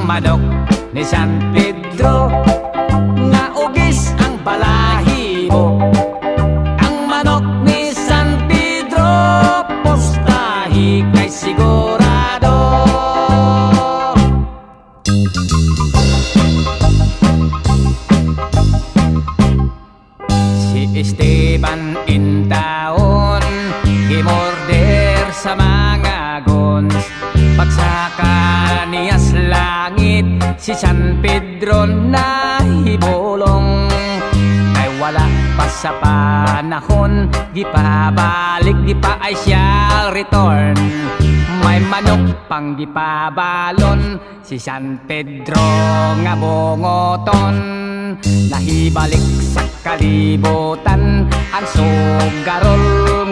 manok ni San Pedro, nga ugis ang balahibo. Ang manok ni San Pedro, postahi kay sigurado. Si Esteban intaon, gimorder sa mga gons. Pagsaka niyas langit, si San Pedro nahibulong. Kay wala pa sa panahon, gipabalik, di pa ay siya return. May manok pang gipabalon, si San Pedro nga bungoton. Nahibalik sa kalibutan ang sugarol